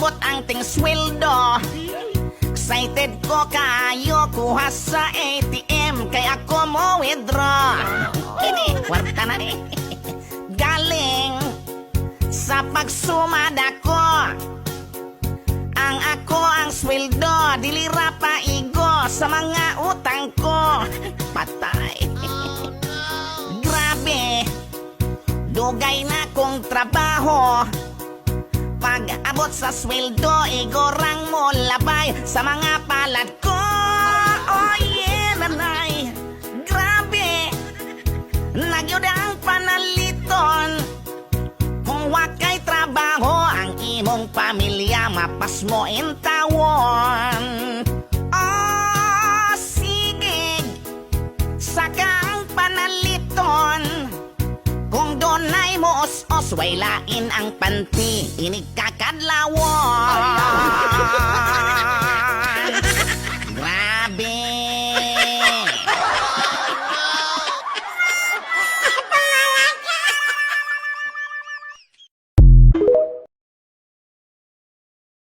abot ang ting sweldo. Excited ko kayo kuha sa ATM kay ako mo withdraw. Kwarta na galing sa pagsumad ako. Ang ako ang sweldo, dilira pa igo sa mga utang ko. Patay. Grabe, dugay na kong trabaho. Pag abot sa sweldo, igorang mo labay sa mga palad ko. Oh yeah, nanay. Grabe, nagyod ang panaliton. Kung wakay trabaho, ang imong pamilya mapas mo in tawon. Oh, sige, saka ang panaliton. Kung doon ay mo os-os, way lain ang panty, inig kakadlawon.